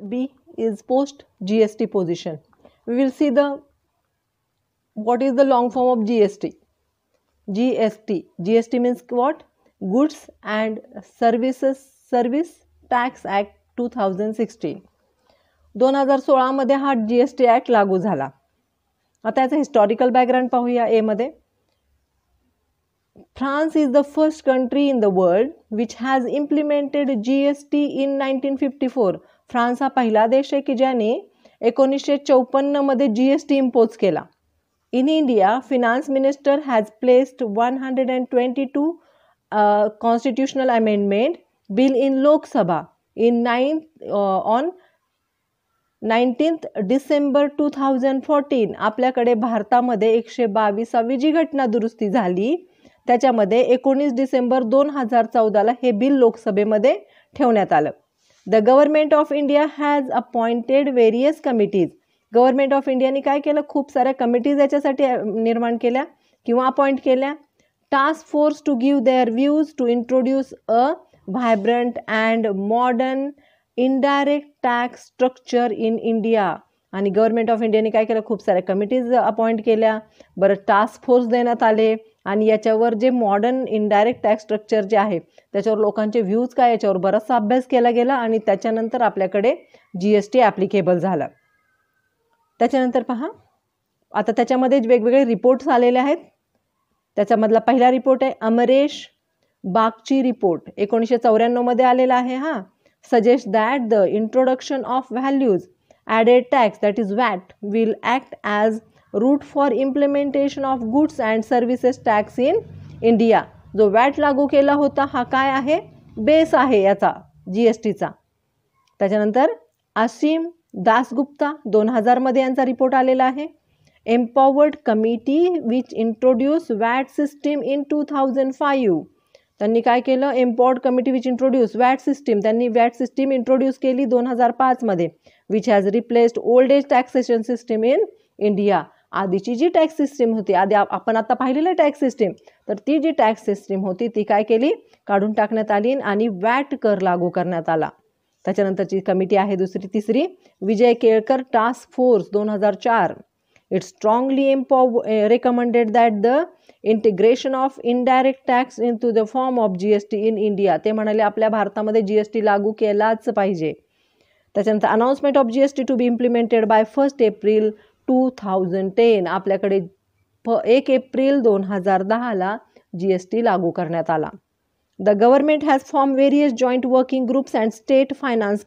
B is post GST position. We will see what is the long form of GST. GST means what? Goods and Service Tax Act 2016. 2016 मध्ये हा GST act लागू झाला. आता याचा historical background पाहूया. ए मध्ये France is the first country in the world which has implemented GST in 1954. France हा पहिला देश आहे की ज्याने 1954 मध्ये GST इम्पोज केला. In India, Finance Minister has placed 122 constitutional amendment bill in Lok Sabha on 19th December 2014. आपल्याकडे भारतामध्ये 122वी जी घटना दुरुस्ती झाली त्याच्यामध्ये 19 डिसेंबर 2014ला हे बिल लोकसभेमध्ये ठेवण्यात आलं. The government of India has appointed various committees. Government of इंडियाने काय केलं? खूप साऱ्या कमिटीज याच्यासाठी निर्माण केल्या किंवा अपॉइंट केल्या. Task force to give their views to introduce a vibrant and modern indirect tax structure in India. आणि गव्हर्नमेंट ऑफ इंडियाने काय केलं? खूप साऱ्या कमिटीज अपॉइंट केल्या. बरं, टास्क फोर्स देण्यात आले आणि याच्यावर जे मॉडर्न इनडायरेक्ट टॅक्स स्ट्रक्चर जे आहे त्याच्यावर लोकांचे व्ह्यूज काय याच्यावर बराचसा अभ्यास केला गेला आणि त्याच्यानंतर आपल्याकडे GST ॲप्लिकेबल झाला. त्याच्यानंतर पहा, आता त्याच्यामध्ये वेगवेगळे रिपोर्ट्स आलेले आहेत. त्याच्यामधला पहिला रिपोर्ट आहे अमरेश बागची रिपोर्ट, 1994 मध्ये आलेला आहे. Suggest that the introduction of values added tax that is VAT will act as root for implementation of goods and services tax in India. जो वॅट लागू केला होता हा काय आहे? बेस आहे याचा GSTचा. त्याच्यानंतर असीम दासगुप्ता 2000 मध्ये यांचा रिपोर्ट आलेला आहे. Empowered committee which introduce VAT system in 2005. त्यांनी काय केलं? Empowered committee which introduce VAT system, त्यांनी वॅट सिस्टीम इंट्रोड्यूस केली 2005 मध्ये. Which has replaced old age taxation system in India. आधीची जी टॅक्स सिस्टीम होती, आधी आपण आता पाहिलेलं टॅक्स सिस्टीम, तर ती जी टॅक्स सिस्टीम होती ती काय केली? काढून टाकण्यात आली आणि वॅट कर लागू करण्यात आला. त्याच्यानंतरची कमिटी आहे तिसरी Vijay Kelkar task force 2004. It strongly recommended that the integration of indirect tax into the form of GST in India. ते म्हणाले आपल्या भारतामध्ये GST लागू केलाच पाहिजे. त्याच्यानंतर announcement of GST to be implemented by 1 April 2010. आपल्याकडे 1 एप्रिल 2010ला GST लागू करण्यात आला. The government has formed various joint working groups and state finance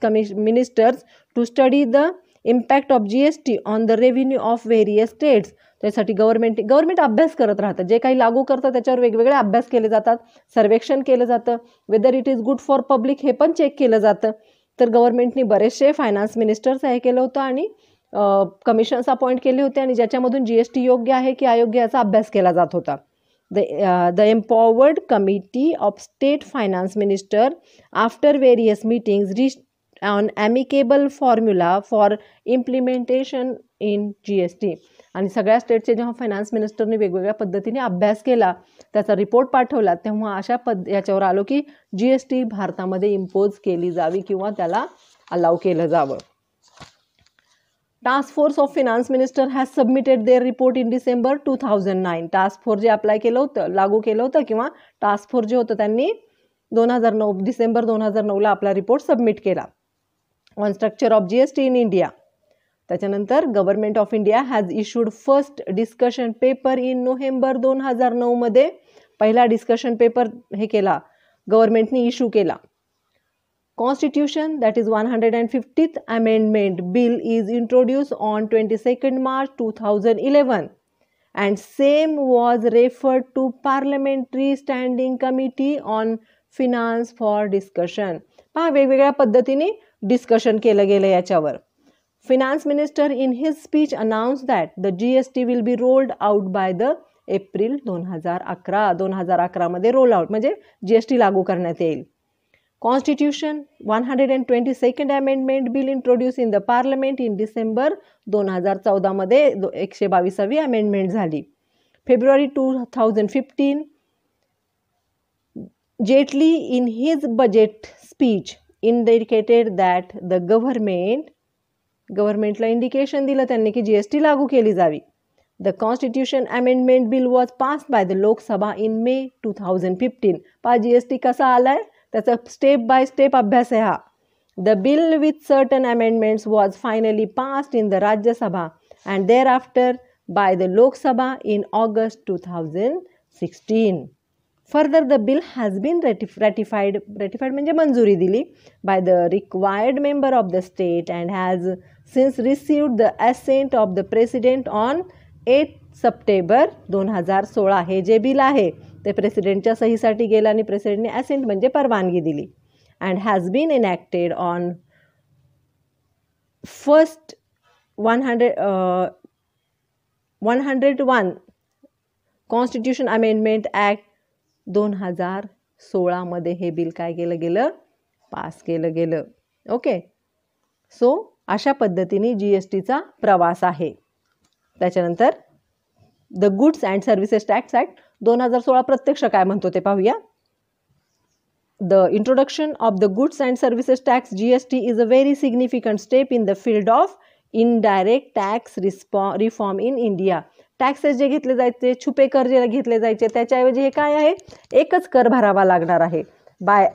ministers to study the impact of GST on the revenue of various states. त्यासाठी government अभ्यास करत राहतं. जे काही लागू करतं त्याच्यावर वेगवेगळे अभ्यास केले जातात, सर्वेक्षण केलं जातं. Whether it is good for public हे पण चेक केलं जातं. तर गव्हर्नमेंटनी बरेचसे फायनान्स मिनिस्टर्स हे केलं होतं आणि कमिशन्स अपॉइंट केले होते आणि ज्याच्यामधून GST योग्य आहे की अयोग्य याचा अभ्यास केला जात होता. The empowered committee of state finance minister after various meetings reached an amicable formula for implementation in GST. आणि सगळ्या स्टेटचे जेव्हा फायनान्स मिनिस्टरने वेगवेगळ्या पद्धतीने अभ्यास केला, त्याचा रिपोर्ट पाठवला, तेव्हा याच्यावर आलो की GST भारतामध्ये इम्पोज केली जावी किंवा त्याला अलाउ केलं जावं. Task force of finance minister has submitted their report in December 2009. Task force जे अप्लाय केलं होतं, लागू केलं होतं किंवा टास्क फोर्स जे होतं त्यांनी डिसेंबर 2009ला आपला रिपोर्ट सबमिट केला on structure of GST in India. त्याच्यानंतर government of India has issued first discussion paper in November 2009 मध्ये. पहिला डिस्कशन पेपर हे केला गव्हर्नमेंटनी इश्यू केला. Constitution, that is 150th Amendment Bill is introduced on 22nd March 2011 and same was referred to Parliamentary Standing Committee on Finance for discussion. पहा वेगवेगळ्या पद्धतीने discussion केलं गेलं याच्यावर. Finance Minister in his speech announced that the GST will be rolled out by the April 2011 मध्ये roll out म्हणजे GST लागू करण्यात येईल. Constitution 122nd Amendment Bill introduced in the Parliament in December 2014 मध्ये 122वी अमेंडमेंट झाली. फेब्रुवारी 2015 Jaitley in his budget speech indicated that the गव्हर्नमेंटला इंडिकेशन दिलं त्यांनी की GST लागू केली जावी. The Constitution Amendment Bill was passed by the Lok Sabha in May 2015. GST कसा आलाय त्याचा स्टेप बाय स्टेप अभ्यास आहे हा. The bill with certain amendments was finally passed in the Rajya Sabha and thereafter by the Lok Sabha in August 2016. Further, the bill has been ratified म्हणजे मंजुरी दिली by the required member of the state and has since received the assent of the President on 8 September 2016. हे जे bill आहे ते प्रेसिडेंटच्या सहीसाठी गेलं आणि प्रेसिडेंटने ascent म्हणजे परवानगी दिली. And has been enacted on 101 Constitution Amendment Act 2016 मध्ये हे बिल काय केलं गेलं, पास केलं गेलं. ओके, सो अशा पद्धतीने GSTचा प्रवास आहे. त्याच्यानंतर the goods and services tax act 2016 प्रत्यक्ष काय म्हणतो ते पाहूया. The introduction of the goods and services tax GST is a very significant step in the field of indirect tax reform in India. Taxes जे घेतले जायचे, छुपे कर जे घेतले जायचे, त्याच्याऐवजी हे काय आहे, एकच कर भरावा लागणार आहे. By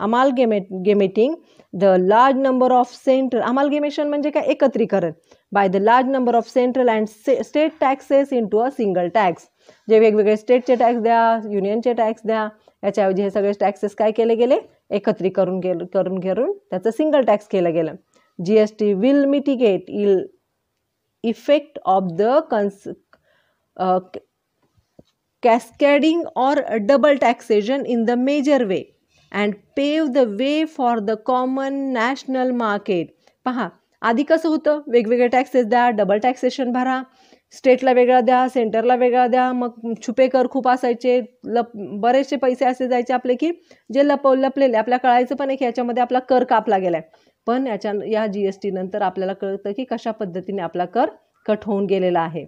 amalgamating the large number of central, amalgamation म्हणजे काय, एकत्रीकरण, by the large number of central and state taxes into a single tax. जे वेगवेगळे स्टेटचे टॅक्स द्या, युनियनचे टॅक्स द्या, याच्याऐवजी हे सगळे टॅक्सेस काय केले गेले, एकत्रीकरण करून त्याचं सिंगल टॅक्स केलं गेलं. GST will mitigate effect of the cascading or double taxation in the major way and pave the way for the common national market. पहा, आधी कसं होतं, वेगवेगळे टॅक्सेस द्या, डबल टॅक्सेशन भरा, स्टेटला वेगळा द्या, सेंटरला वेगळा द्या, मग छुपे कर खूप असायचे, बरेचसे पैसे असे जायचे आपले की जे लपलेले आपल्या कळायचं पण आहे की याच्यामध्ये आपला कर कापला गेलाय. पण या GST नंतर आपल्याला कळतं की कशा पद्धतीने आपला कर कट होऊन गेलेला आहे.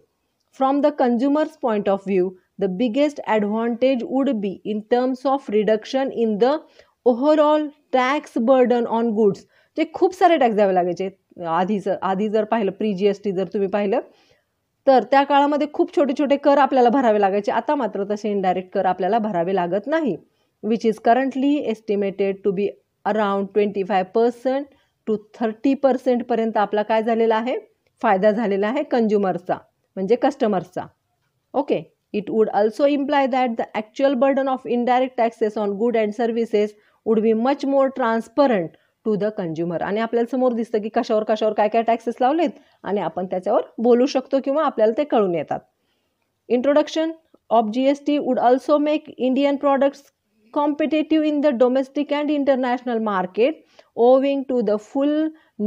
From the consumers point of view, the biggest advantage would be in terms of reduction in the overall tax burden on goods. जे खूप सारे टॅक्स द्यावे लागायचे आधी जर पाहिलं, प्री GST जर तुम्ही पाहिलं तर त्या काळामध्ये खूप छोटे छोटे कर आपल्याला भरावे लागायचे. आता मात्र तसे इनडायरेक्ट कर आपल्याला भरावे लागत नाही, which is currently estimated to be around 25% to 30% पर्यंत आपला काय झालेला आहे, फायदा झालेला आहे कंझ्युमर्सचा म्हणजे कस्टमर्सचा. Okay, it would also imply that the actual burden of indirect taxes on good and services would be much more transparent to the consumer. आणि आपल्याला समोर दिसतं की कशावर काय काय टॅक्सेस लावलेत आणि आपण त्याच्यावर बोलू शकतो किंवा आपल्याला ते कळून येतात. Introduction of GST would also make Indian products competitive in the domestic and international market owing to the full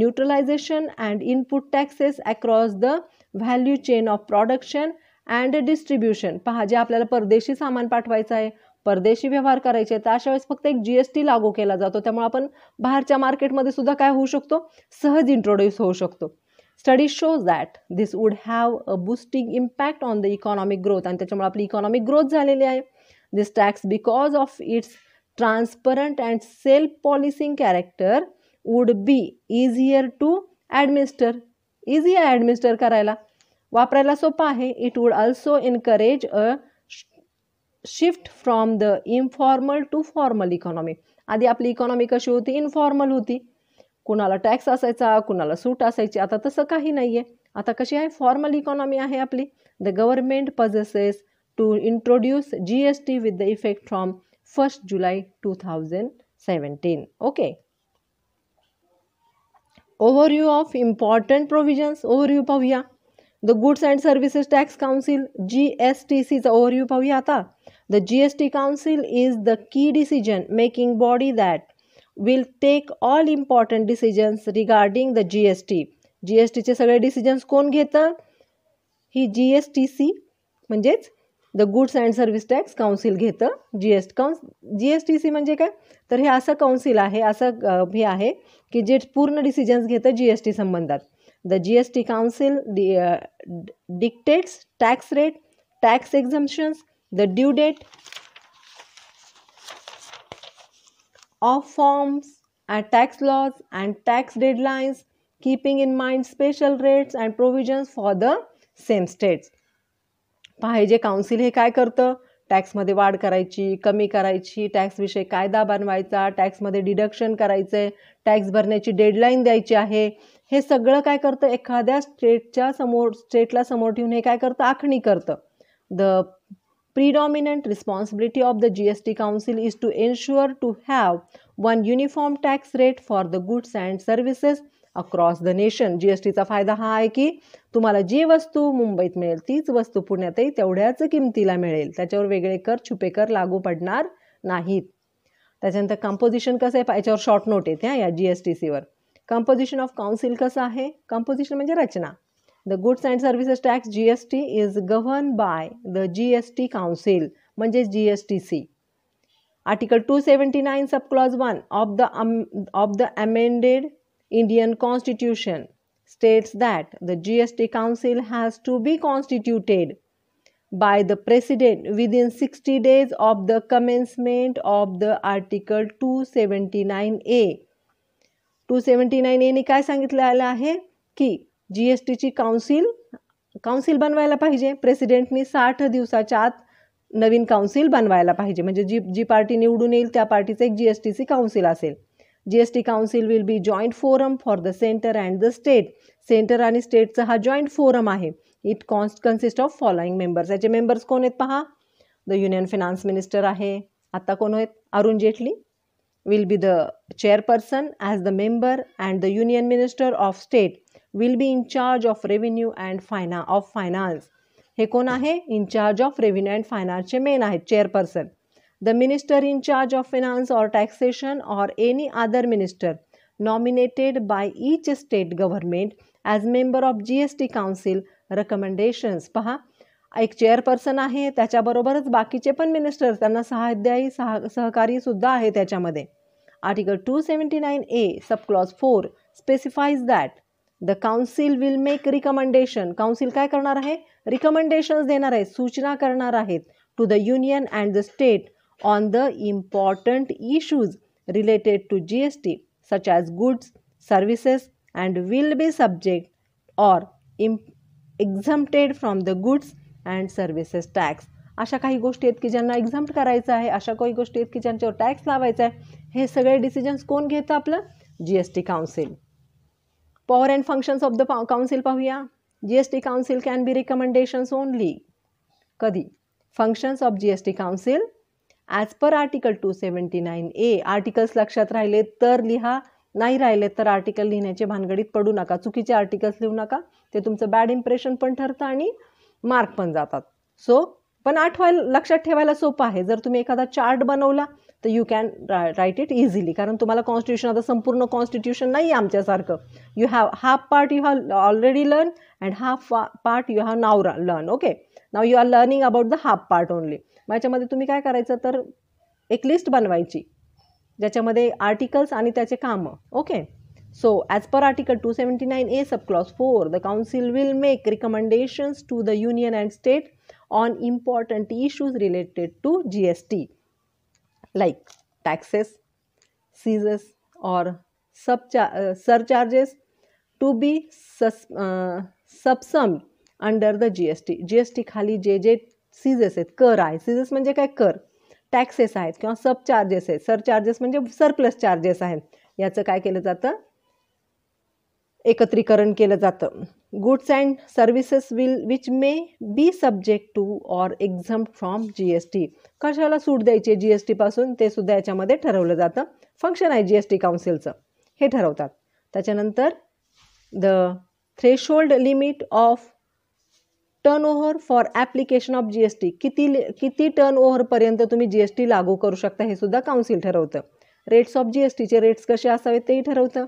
neutralization and input taxes across the value chain of production and distribution. पहा, जे आपल्याला परदेशी सामान पाठवायचं आहे, परदेशी व्यवहार करायचे तर अशा वेळेस फक्त एक GST लागू केला जातो. त्यामुळे आपण बाहेरच्या मार्केटमध्ये सुद्धा काय होऊ शकतो, सहज इंट्रोड्यूस होऊ शकतो. Study shows that this would have a boosting impact on the economic growth. आणि त्याच्यामुळे आपली इकॉनॉमिक ग्रोथ झालेली आहे. This tax, because of its transparent and self-policing character, would be easier to administer. Easy आहे administer करायला, वापरायला सोपा आहे. It would also encourage a shift from the informal to formal economy. आधी आपली इकॉनॉमी कशी होती, इन्फॉर्मल होती, कुणाला टॅक्स असायचा, कुणाला सूट असायची. आता तसं काही नाही आहे. आता कशी आहे, फॉर्मल इकॉनॉमी आहे आपली. The government possesses to introduce GST with the effect from 1st July 2017. Okay. Overview of important provisions. Overview पाहूया. The Goods and Services Tax Council GSTC चा overview पाहूया आता. The GST Council is the key decision making body that will take all important decisions regarding the GST. GST चे सगळे decisions कोण घेतं, ही GSTC म्हणजेच the goods and service tax council घेतं. GSTC म्हणजे काय, तर हे असं काउन्सिल आहे, असं हे आहे की जे पूर्ण डिसिजन्स घेतं GST संबंधात. The GST council dictates tax rate, tax exemptions, the due date, of forms and tax laws and tax deadlines, keeping in mind special rates and provisions for the same states. पाहिजे council हे काय करतं, टॅक्समध्ये वाढ करायची, कमी करायची, टॅक्सविषयी कायदा बनवायचा, टॅक्समध्ये डिडक्शन करायचं आहे, टॅक्स भरण्याची डेडलाईन द्यायची आहे, हे सगळं काय करतं, एखाद्या स्टेटला समोर ठेवून हे काय करतं, आखणी करतं. The predominant responsibility of the GST Council is to ensure to have one uniform tax rate for the goods and services across the nation. GSTचा फायदा हा आहे की तुम्हाला जी वस्तू मुंबईत मिळेल तीच वस्तू पुण्यातही तेवढ्याच किमतीला मिळेल, त्याच्यावर वेगळे कर छुपे कर लागू पडणार नाहीत. त्याच्यानंतर कंपोजिशन कसं आहे, याच्यावर शॉर्ट नोट येते या GSTCवर. कंपोजिशन ऑफ काउन्सिल कसं आहे, कंपोजिशन म्हणजे रचना. The Goods and Services Tax GST is governed by the GST Council म्हणजे GSTC. Article 279 subclause 1 of the amended Indian Constitution states that the GST Council has to be constituted by the President within 60 days of the commencement of the Article 279A. 279A ने काय सांगितलेलं आहे की GSTची council बनवायला पाहिजे. प्रेसिडेंटनी 60 दिवसाच्या आत नवीन council बनवायला पाहिजे. म्हणजे जी पार्टी निवडून येईल त्या पार्टीचं एक GSTची काउन्सिल असेल. GST council will be joint forum for the centre and the state. Centre आणि स्टेटचा हा जॉईंट फोरम आहे. It consist of following members. याचे मेंबर्स कोण आहेत पहा, द युनियन फिनान्स मिनिस्टर आहे, आता कोण आहेत, Arun Jaitley will be the chairperson as the member, and the union minister of state will be in charge of revenue and finance. हे कोण आहे, in charge of revenue and finance चे main आहेत chairperson. The minister in charge of finance or taxation or any other minister nominated by each state government as member of GST council recommendations. पहा, एक chairperson आहे, त्याच्याबरोबरच बाकीचे पण ministers, त्यांना सहकारी सुद्धा आहे त्याच्यामध्ये. Article 279A subclause 4 specifies that the council will make recommendation. Council काय करणार आहे, रिकमेंडेशन्स देणार आहे, सूचना करणार आहेत to the union and the state on the important issues related to GST such as goods services and will be subject or exempted from the goods and services tax. अशा काही गोष्टी आहेत की ज्यांना एक्झम्प्ट करायचं आहे, अशा काही गोष्टी आहेत की ज्यांच्यावर टॅक्स लावायचा आहे. हे सगळे डिसिजन्स कोण घेतं, आपलं GST council. Power and functions of the council पाहूया. GST council can be recommendations only. कधी, functions of GST council as per article 279A. Articles लक्षात राहिले तर लिहा, नाही राहिले तर आर्टिकल लिहिण्याचे भानगडीत पडू नका. चुकीचे आर्टिकल्स लिहू नका, ते तुमचं बॅड इम्प्रेशन पण ठरतं आणि मार्क पण जातात. सो पण लक्षात ठेवायला सोपं आहे. जर तुम्ही एखादा चार्ट बनवला तर you can write it easily, कारण तुम्हाला कॉन्स्टिट्यूशन, आता संपूर्ण कॉन्स्टिट्यूशन नाही आमच्यासारखं. You have half part you have already learn and half part you have now learn. Okay, now you are learning about the half part only. याच्यामध्ये तुम्ही काय करायचं, तर एक लिस्ट बनवायची ज्याच्यामध्ये आर्टिकल्स आणि त्याचे कामं. Okay, so as per article 279A subclause 4, the council will make recommendations to the union and state on important issues related to GST like taxes, cesses or surcharges to be subsumed under the GST खाली जे ceases आहेत, कर आहे, ceases म्हणजे काय, कर, taxes आहेत किंवा सब चार्जेस आहेत, सरचार्जेस म्हणजे सरप्लस चार्जेस आहेत, याचं काय केलं जातं, एकत्रीकरण केलं जातं. Goods and services which may be subject to or exempt from GST. कशाला सूट द्यायची GST पासून ते सुद्धा याच्यामध्ये ठरवलं जातं. फंक्शन आहे GST काउन्सिलचं, हे ठरवतात. त्याच्यानंतर the threshold limit of turnover for application of GST. किती टर्न ओव्हरपर्यंत तुम्ही GST लागू करू शकता हे सुद्धा काउन्सिल ठरवतं. रेट्स ऑफ GSTचे रेट्स कसे असावेत तेही ठरवतं.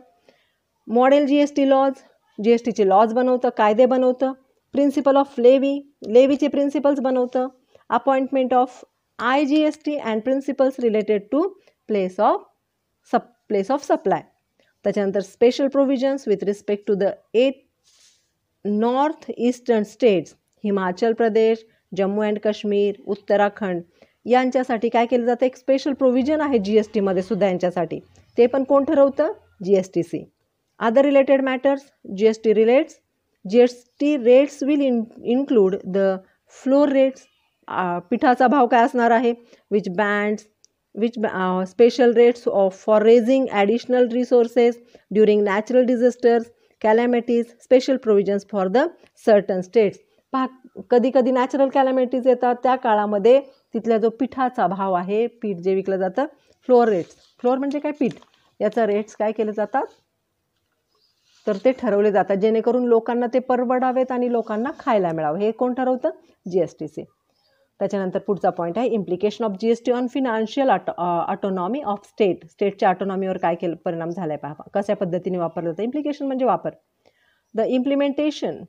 मॉडेल GST लॉज, GSTचे लॉज बनवतं, कायदे बनवतं. प्रिन्सिपल ऑफ लेवीचे प्रिन्सिपल्स बनवतं. Appointment of IGST and principles related to place of supply. त्याच्यानंतर special provisions with respect to the 8 north eastern states, Himachal Pradesh, Jammu and Kashmir, Uttarakhand यांच्यासाठी काय केलं जातं, एक स्पेशल प्रोव्हिजन आहे GST मध्ये सुद्धा यांच्यासाठी. ते पण कोण ठरवतं, GSTC. Other related matters, GST relates. GST rates will include the floor rates. पिठाचा भाव काय असणार आहे, which special rates for raising additional resources during natural disasters, calamities, special provisions for the certain states. कधी कधी नॅचरल कॅलॅमिटीज येतात, त्या काळामध्ये तिथला जो पिठाचा भाव आहे, पीठ जे विकलं जातं, फ्लोर रेट्स, फ्लोर म्हणजे काय, पीठ, याचा रेट्स काय केले जातात, तर ते ठरवले जातात जेणेकरून लोकांना ते परवडावेत आणि लोकांना खायला मिळावं. हे कोण ठरवतं, GSTC. त्याच्यानंतर पुढचा पॉईंट आहे implication of GST on financial autonomy of state. स्टेटच्या ऑटोनॉमीवर काय केलं परिणाम झालाय पहा, कशा पद्धतीने वापरलं जातं. इम्प्लिकेशन म्हणजे वापर. The implementation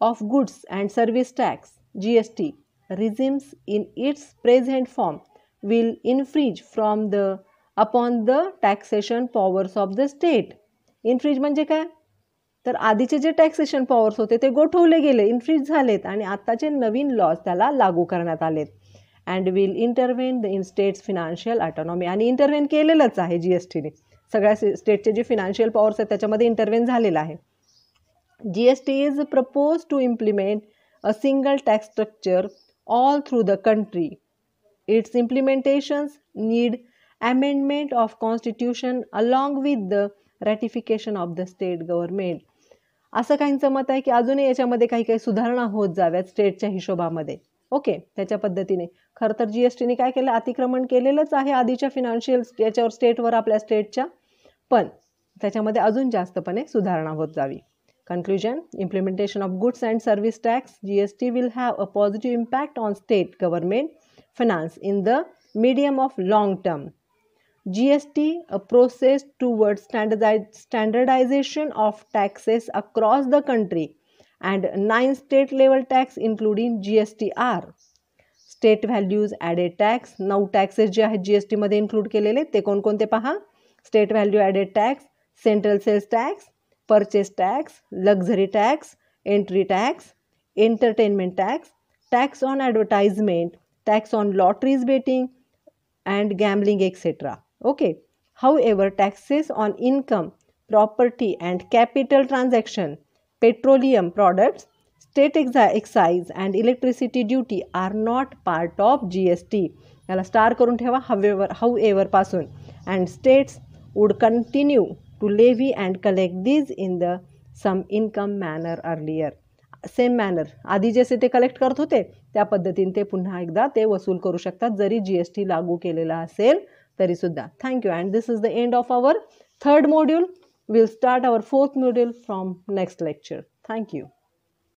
of goods and service tax GST regimes in its present form will infringe upon the taxation powers of the state. Infringe म्हणजे काय, तर आधीचे जे टॅक्सेशन पॉवर्स होते ते गोठवले गेले, इन्फ्रीज झालेत आणि आत्ताचे नवीन लॉज त्याला लागू करण्यात आलेत. And will intervene in states financial autonomy. आणि इंटरव्हेन केलेलंच आहे GSTने. सगळ्या स्टेटचे जे फिनान्शियल पॉवर्स आहेत त्याच्यामध्ये इंटरव्हेन झालेलं आहे. GST is proposed to implement a single tax structure all through the country. Its implementations need amendment of constitution along with the ratification of the state government. असं काहींचं मत आहे की अजूनही याच्यामध्ये काही काही सुधारणा होत जाव्यात स्टेटच्या हिशोबामध्ये. ओके, त्याच्या पद्धतीने खरं तर GSTने काय केलं, अतिक्रमण केलेलंच आहे आधीच्या फिनान्शियल याच्यावर, स्टेटवर, आपल्या स्टेटच्या, पण त्याच्यामध्ये अजून जास्तपणे सुधारणा होत जावी. Conclusion, implementation of goods and service tax GST will have a positive impact on state government finance in the medium of long term. GST, a process towards standardization of taxes across the country, and 9 state level tax including GST are state values added tax. 9 taxes जे आहेत GST मध्ये include केलेले ते कोणकोणते पहा, state value added tax, central sales tax, purchase tax, luxury tax, entry tax, entertainment tax, tax on advertisement, tax on lotteries betting and gambling, etc. Okay. However, taxes on income, property and capital transaction, petroleum products, state excise and electricity duty are not part of GST. याला star करून ठेवा, however पासून. And states would continue to levy and collect these in the some income manner earlier. Same manner, आधी जसे ते collect करत होते त्या पद्धतीने ते पुन्हा एकदा ते वसूल करू शकतात जरी GST लागू केलेला असेल तरी सुद्धा. Thank you. And this is the end of our 3rd module. We'll start our 4th module from next lecture. Thank you.